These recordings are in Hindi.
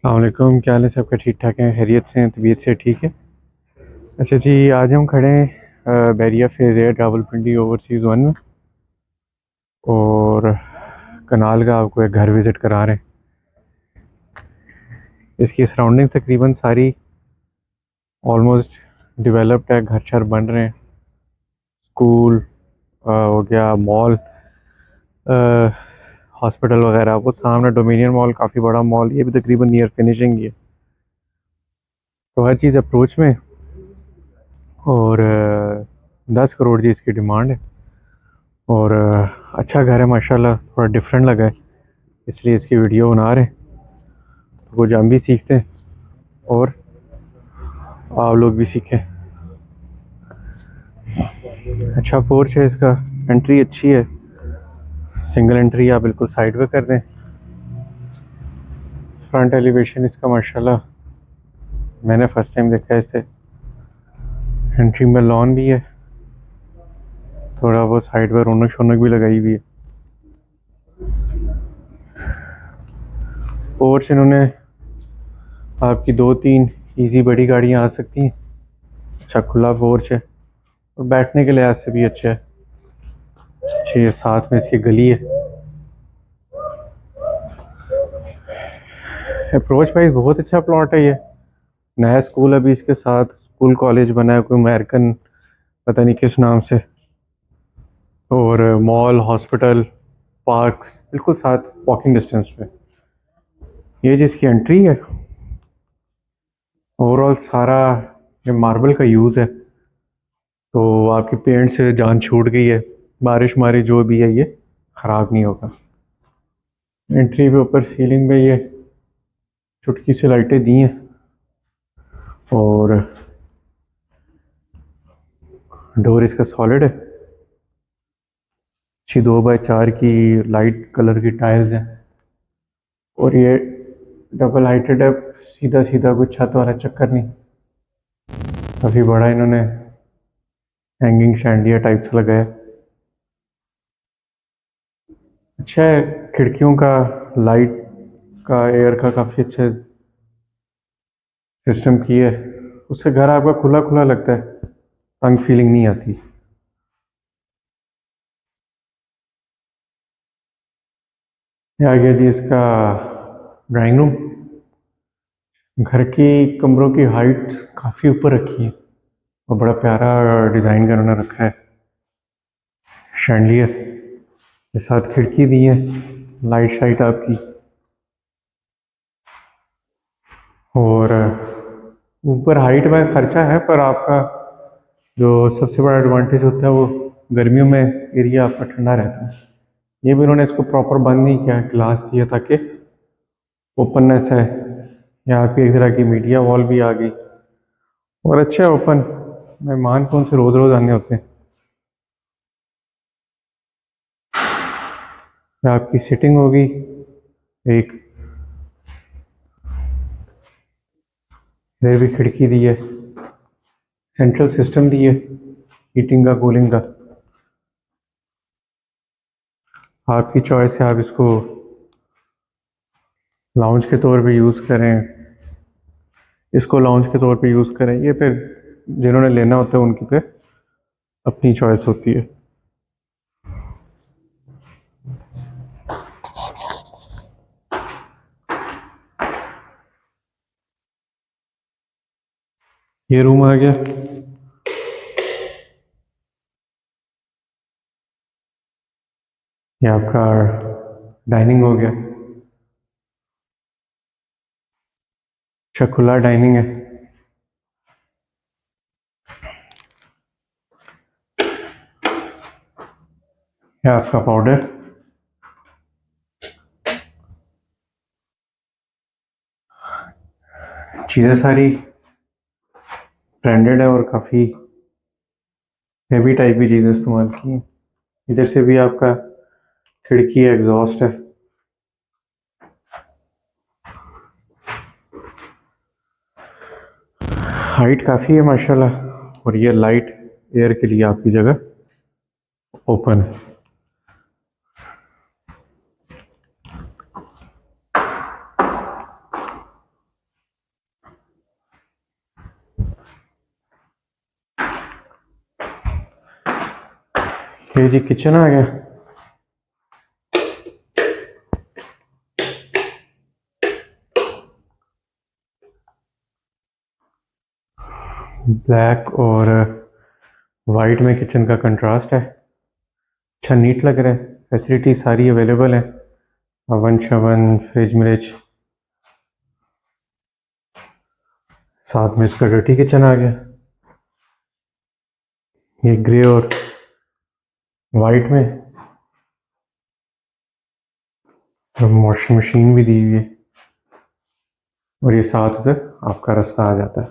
अलैक्म, क्या हाल है? सबका ठीक ठाक है? खैरियत से हैं? तबीयत से ठीक है? अच्छा जी, आज हम खड़े हैं बैरिया फेज़ एयर रावलपिंडी ओवरसीज़ वन में। और कनाल का आपको एक घर विज़िट करा रहे हैं। इसकी सराउंडिंग तकरीबन सारी ऑलमोस्ट डेवलप्ड है, घर शर बन रहे हैं। स्कूल हो गया, मॉल, हॉस्पिटल वगैरह। वो सामने डोमिनियन मॉल, काफ़ी बड़ा मॉल, ये भी तकरीबन नियर फिनिशिंग ही है। तो हर चीज़ अप्रोच में। और 10 करोड़ जी इसकी डिमांड है। और अच्छा घर है माशाल्लाह, थोड़ा डिफरेंट लगा है, इसलिए इसकी वीडियो बना रहे हैं। तो कुछ हम भी सीखते हैं और आप लोग भी सीखें। अच्छा पोर्च है इसका, एंट्री अच्छी है, सिंगल एंट्री आप बिल्कुल साइड पे कर दें। फ्रंट एलिवेशन इसका माशाल्लाह मैंने फ़र्स्ट टाइम देखा है इसे। एंट्री में लॉन भी है, थोड़ा बहुत साइड पर रौनक शौनक भी लगाई हुई है। पोर्च इन्होंने आपकी 2-3 इजी बड़ी गाड़ियाँ आ सकती हैं। अच्छा खुला पोर्च है और बैठने के लिहाज से भी अच्छा है। 6 साथ में इसकी गली है। अप्रोच वाइज बहुत अच्छा प्लॉट है ये। नया स्कूल अभी इसके साथ स्कूल कॉलेज बना है, कोई अमेरिकन पता नहीं किस नाम से। और मॉल, हॉस्पिटल, पार्क्स बिल्कुल साथ वॉकिंग डिस्टेंस पे। ये जिसकी एंट्री है, ओवरऑल सारा ये मार्बल का यूज़ है, तो आपकी पेंट से जान छूट गई है। बारिश मारी जो भी है ये ख़राब नहीं होगा। एंट्री पे ऊपर सीलिंग पे ये चुटकी से लाइटें दी हैं। और डोर इसका सॉलिड है। अच्छी 2x4 की लाइट कलर की टाइल्स हैं। और ये डबल हाइटेड है, सीधा सीधा कुछ छत वाला चक्कर नहीं। काफ़ी बड़ा इन्होंने हैंगिंग शैंडिया टाइप से लगाया। अच्छा है, खिड़कियों का लाइट का, एयर का काफ़ी अच्छा सिस्टम की है। उससे घर आपका खुला खुला लगता है, तंग फीलिंग नहीं आती। ये आ गया जी इसका ड्राइंग रूम। घर की कमरों की हाइट काफ़ी ऊपर रखी है और बड़ा प्यारा डिज़ाइन का उन्होंने रखा है। शैंडियर के साथ खिड़की दी है, लाइट शाइट आपकी। और ऊपर हाइट में खर्चा है, पर आपका जो सबसे बड़ा एडवांटेज होता है वो गर्मियों में एरिया आपका ठंडा रहता है। ये भी उन्होंने इसको प्रॉपर बंद नहीं किया, ग्लास दिया ताकि ओपननेस है। यहाँ पे एक तरह की मीडिया वॉल भी आ गई और अच्छा ओपन। मेहमान कौन से रोज़ रोज़ आने होते हैं। आपकी सिटिंग होगी एक, इधर भी खिड़की दी है, सेंट्रल सिस्टम दी है हीटिंग का, कूलिंग का। आपकी चॉइस है, आप इसको लाउंज के तौर पे यूज़ करें, इसको लाउंज के तौर पे यूज़ करें। ये फिर जिन्होंने लेना होता है उनकी पे अपनी चॉइस होती है। ये रूम आ गया। ये आपका डाइनिंग हो गया। अच्छा खुला डाइनिंग है। ये आपका पाउडर। चीज़ें सारी ब्रांडेड है और काफ़ी हेवी टाइप की चीज़ें इस्तेमाल की हैं। इधर से भी आपका खिड़की है, एग्जॉस्ट है। हाइट काफ़ी है माशाल्लाह। और ये लाइट एयर के लिए आपकी जगह ओपन है। ये जी किचन आ गया। ब्लैक और वाइट में किचन का कंट्रास्ट है। अच्छा नीट लग रहा है। फैसिलिटी सारी अवेलेबल है। ओवन शवन फ्रिज मिरिज, साथ में इसका डर्टी किचन आ गया। ये ग्रे और वाइट में वॉशिंग मशीन भी दी हुई है। और ये साथ उधर आपका रास्ता आ जाता है।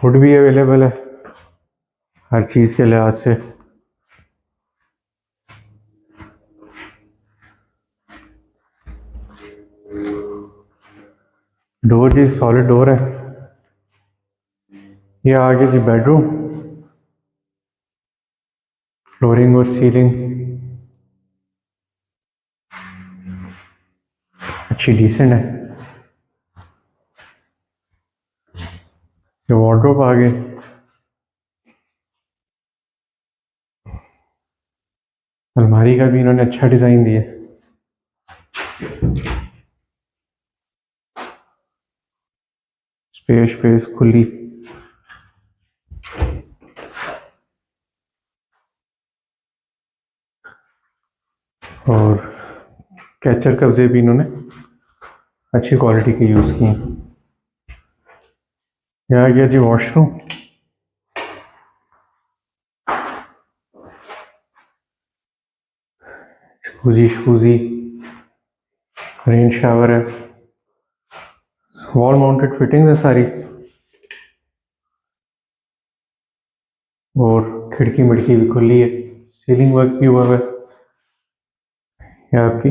हुड भी अवेलेबल है हर चीज़ के लिहाज से। डोर जी सॉलिड डोर है। ये आगे जी बेडरूम, फ्लोरिंग और सीलिंग अच्छी डिसेंट है। ये वार्डरोब आगे, अलमारी का भी इन्होंने अच्छा डिज़ाइन दिया। स्पेस स्पेस खुली। और कैचर कब्जे भी इन्होंने अच्छी क्वालिटी के यूज़ किए। यह आ गया जी वॉशरूम। जकूजी शकूजी, रेन शावर है, वॉल माउंटेड फिटिंग्स है सारी। और खिड़की मिड़की भी खुली है, सीलिंग वर्क भी हुआ है। ये आपकी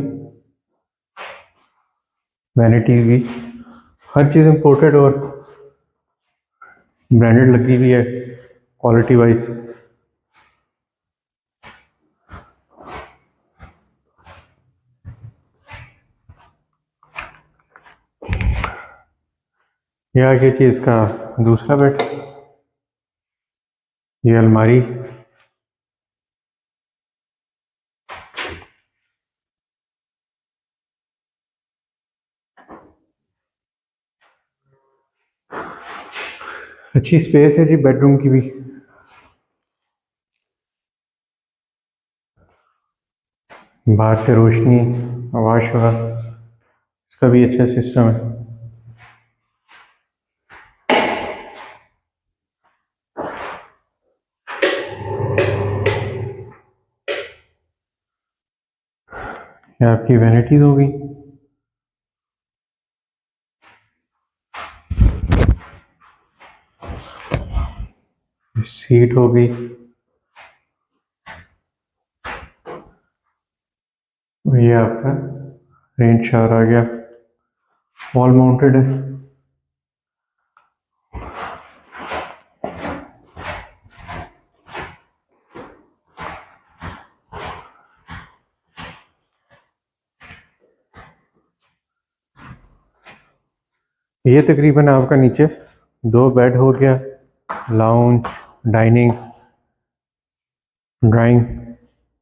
वैनिटी भी, हर चीज़ इम्पोर्टेड और ब्रांडेड लगी हुई है क्वालिटी वाइज। ये आ गया जी इसका दूसरा बेड। ये अलमारी, अच्छी स्पेस है जी बेडरूम की भी। बाहर से रोशनी, आवाज़ शवाज़, इसका भी अच्छा सिस्टम है। ये आपकी वैनिटीज़ हो गई। सीट हो गई। ये आपका रेन शावर आ गया, वॉल माउंटेड है। ये तकरीबन आपका नीचे 2 बेड हो गया, लाउंज, डाइनिंग, ड्राइंग,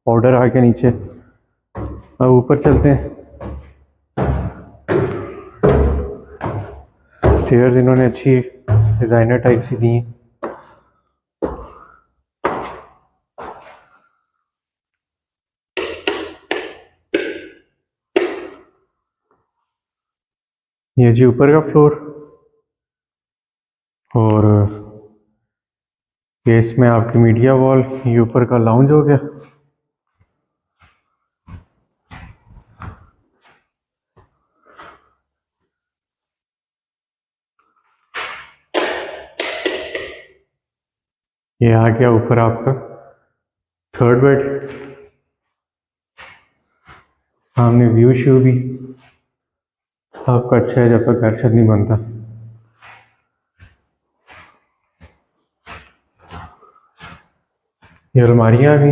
ऑर्डर आ गया नीचे। अब ऊपर चलते हैं। स्टेयर्स इन्होंने अच्छी डिज़ाइनर टाइप सी दी हैं। ये जी ऊपर का फ्लोर। और ये इसमें आपकी मीडिया वॉल, ये ऊपर का लाउंज हो गया। ये आ गया ऊपर आपका थर्ड बेड। सामने व्यू श्यू भी आपका अच्छा है जब तक घर छत नहीं बनता। ये अलमारियाँ भी,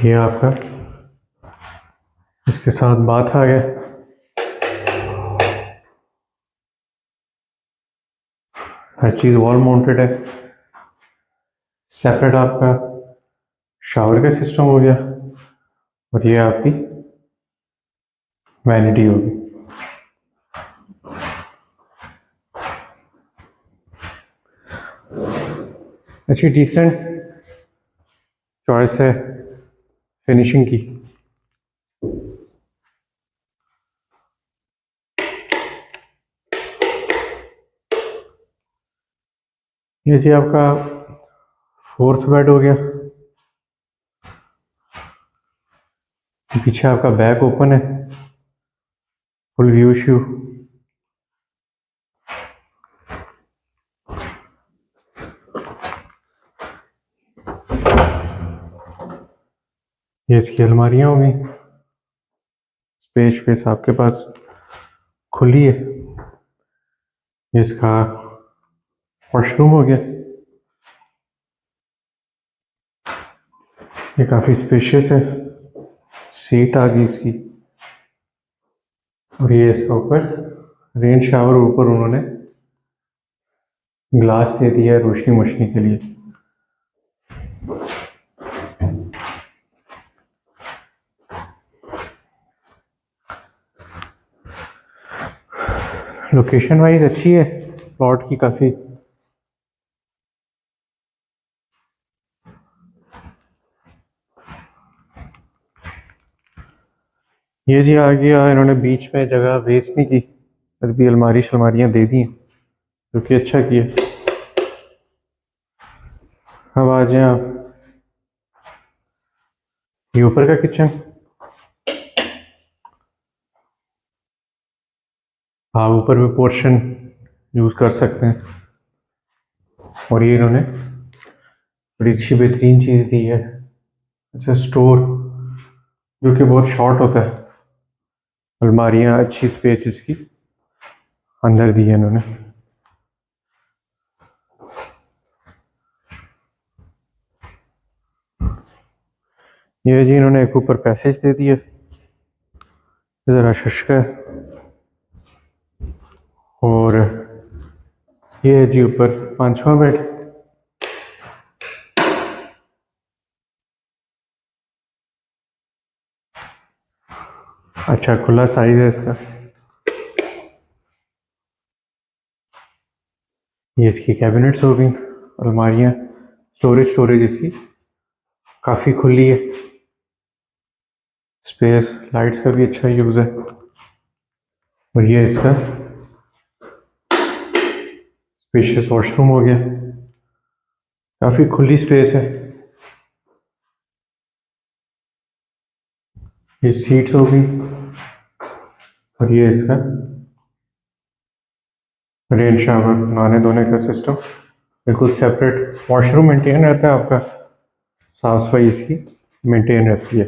ये आपका उसके साथ बाथ आ गया। हर चीज़ वॉल माउंटेड है। सेपरेट आपका शावर का सिस्टम हो गया और ये आपकी वैनिटी होगी। अच्छी डिसेंट चॉइस है फिनिशिंग की। ये जी आपका 4th बेड हो गया। पीछे आपका बैक ओपन है, फुल व्यू शू। ये इसकी अलमारियाँ हो गई। स्पेस आपके पास खुली है। ये इसका वॉशरूम हो गया। ये काफ़ी स्पेशियस है, सीट आ गई इसकी। और ये इसका ऊपर रेन शावर, ऊपर उन्होंने ग्लास दे दिया है रोशनी मोशनी के लिए। लोकेशन वाइज अच्छी है प्लॉट की काफ़ी। ये जी आ गया, इन्होंने बीच में जगह वेस्ट नहीं की, फिर भी अलमारी शलमारियाँ दे दी, जो कि अच्छा किया। अब आ जाए आप, ये ऊपर का किचन। आप ऊपर भी पोर्शन यूज़ कर सकते हैं। और ये इन्होंने बड़ी अच्छी बेहतरीन चीज़ दी है, अच्छा स्टोर, जो कि बहुत शॉर्ट होता है। अलमारियाँ अच्छी स्पेस इसकी अंदर दी है इन्होंने। ये जी इन्होंने एक ऊपर पैसेज दे दिया, ज़रा शुष्क है। और ये है जी ऊपर 5वां बेड। अच्छा खुला साइज है इसका। ये इसकी कैबिनेट्स हो गई, अलमारियाँ, स्टोरेज इसकी काफ़ी खुली है। स्पेस, लाइट्स का भी अच्छा यूज़ है। और ये इसका स्पेशियस वॉशरूम हो गया, काफ़ी खुली स्पेस है। ये सीट्स हो गई और ये इसका रेन शावर, नहाने धोने का सिस्टम, बिल्कुल सेपरेट। वॉशरूम मेंटेन रहता है आपका, साफ सफाई इसकी मेंटेन रहती है।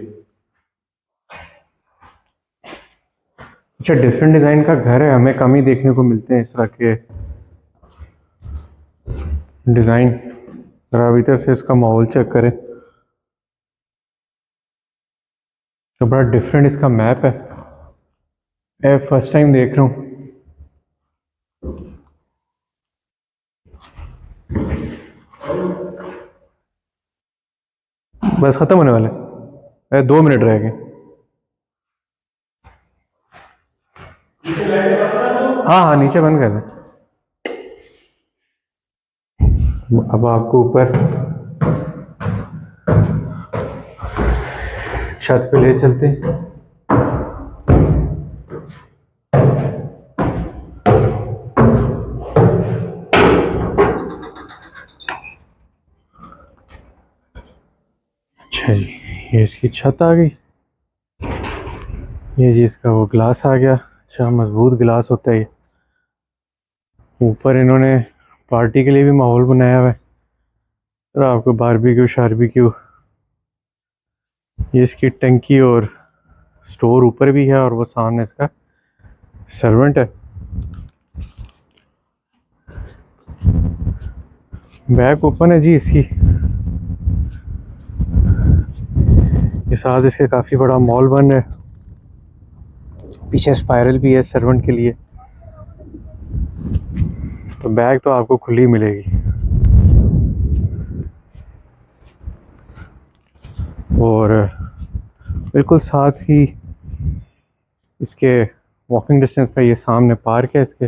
अच्छा डिफरेंट डिज़ाइन का घर है, हमें कम ही देखने को मिलते हैं इस तरह के डिज़ाइन। ज़रा भीतर से इसका माहौल चेक करें तो बड़ा डिफरेंट इसका मैप है। मैं फर्स्ट टाइम देख रहा हूँ। बस ख़त्म होने वाला है, 2 मिनट रह गए। हाँ हाँ नीचे बंद कर दें। अब आपको ऊपर छत पे ले चलते हैं। अच्छा जी, ये इसकी छत आ गई। ये जी इसका वो ग्लास आ गया, अच्छा मजबूत ग्लास होता है ये। ऊपर इन्होंने पार्टी के लिए भी माहौल बनाया हुआ है, और आपको बारबेक्यू शारबेक्यू। ये इसकी टंकी और स्टोर ऊपर भी है, और वो सामने इसका सर्वेंट है। बैक ओपन है जी इसकी। ये साथ इसके काफ़ी बड़ा मॉल बन है। पीछे स्पायरल भी है सर्वेंट के लिए, तो बैग तो आपको खुली मिलेगी। और बिल्कुल साथ ही इसके वॉकिंग डिस्टेंस पे ये सामने पार्क है इसके।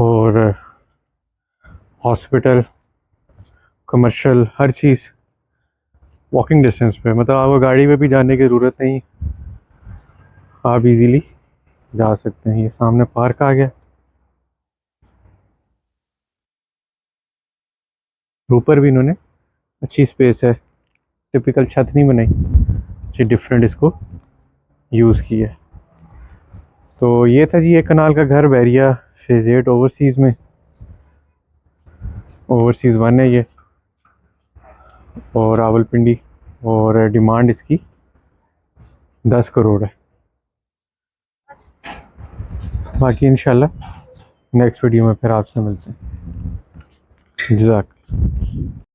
और हॉस्पिटल, कमर्शियल, हर चीज़ वॉकिंग डिस्टेंस पे, मतलब आपको गाड़ी पे भी जाने की ज़रूरत नहीं, आप इजीली जा सकते हैं। ये सामने पार्क आ गया, ऊपर भी इन्होंने अच्छी स्पेस है, टिपिकल छत नहीं बनाई, अच्छी डिफरेंट इसको यूज़ की है। तो ये था जी एक कनाल का घर बैरिया फेज़ 8 ओवरसीज़ में। ओवरसीज़ 1 है ये, और रावलपिंडी, और डिमांड इसकी 10 करोड़ है। बाकी इंशाल्लाह नेक्स्ट वीडियो में फिर आपसे मिलते हैं। जज़ाक।